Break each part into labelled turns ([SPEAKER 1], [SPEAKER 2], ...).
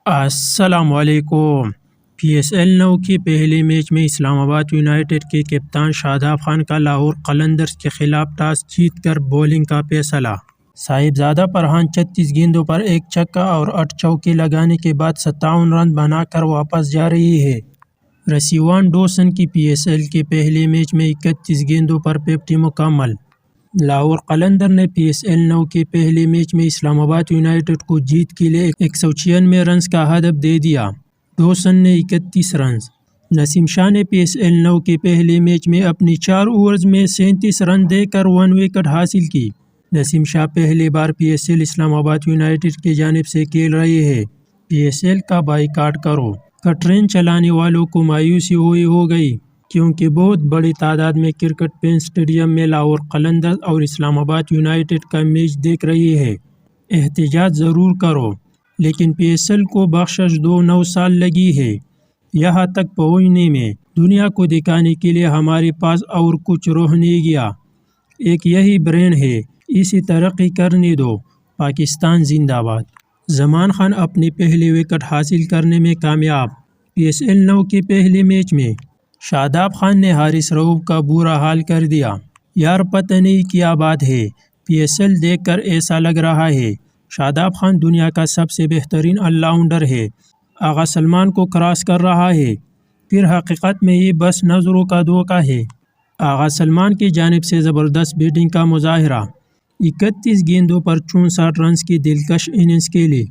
[SPEAKER 1] السلام علیکم۔ P S L 9 کے پہلے میچ میں اسلام آباد یونائیٹڈ کے کپتان شاداب خان کا لاہور قلندرز کے خلاف ٹاس جیت کر بولنگ کا فیصلہ۔ صاحبزادہ فرحان 36 گیندوں پر ایک چھکا اور 8 چوکے لگانے کے بعد 57 رن بنا کر واپس جا رہی ہے۔ رسیوان ڈوسن کی پی ایس ایل کے پہلے میچ میں 31 گیندوں پر 50 مکمل۔ لاہور قلندر نے پی ایس ایل 9 کے پہلے میچ میں اسلام آباد یونائیٹڈ کو جیت کے لیے 196 رنز کا ہدف دے دیا۔ ڈوسن نے 31 رنز۔ نسیم شاہ نے پی ایس ایل 9 کے پہلے میچ میں اپنی 4 اوورز میں 37 رن دے کر 1 وکٹ حاصل کی۔ نسیم شاہ پہلی بار پی ایس ایل اسلام آباد یونائیٹڈ کی جانب سے کھیل رہے ہیں۔ پی ایس ایل کا بائیکاٹ کرو کا ٹرین چلانے والوں کو مایوسی ہو گئی کیونکہ بہت بڑی تعداد میں کرکٹ فین اسٹیڈیم میں لاہور قلندرز اور اسلام آباد یونائیٹڈ کا میچ دیکھ رہی ہے۔ احتجاج ضرور کرو لیکن پی ایس ایل کو بخشش دو 9 سال لگی ہے یہاں تک پہنچنے میں۔ دنیا کو دکھانے کے لیے ہمارے پاس اور کچھ رہ نہیں گیا، ایک یہی برین ہے، اسے ترقی کرنے دو۔ پاکستان زندہ باد۔ زمان خان اپنے پہلے وکٹ حاصل کرنے میں کامیاب۔ پی ایس ایل 9 کے پہلے میچ میں شاداب خان نے حارث رؤف کا برا حال کر دیا۔ یار پتہ نہیں کیا بات ہے، پی ایس ایل دیکھ کر ایسا لگ رہا ہے شاداب خان دنیا کا سب سے بہترین آل راؤنڈر ہے، آغا سلمان کو کراس کر رہا ہے، پھر حقیقت میں یہ بس نظروں کا دھوکہ ہے۔ آغا سلمان کی جانب سے زبردست بیٹنگ کا مظاہرہ، 31 گیندوں پر 64 رنز کی دلکش اننگز کھیلی۔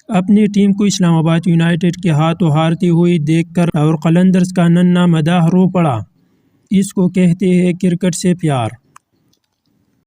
[SPEAKER 1] اپنی ٹیم کو اسلام آباد یونائیٹڈ کے ہاتھوں ہارتی ہوئی دیکھ کر لاہور قلندرز کا ننھا مداح رو پڑا۔ اس کو کہتے ہیں کرکٹ سے پیار۔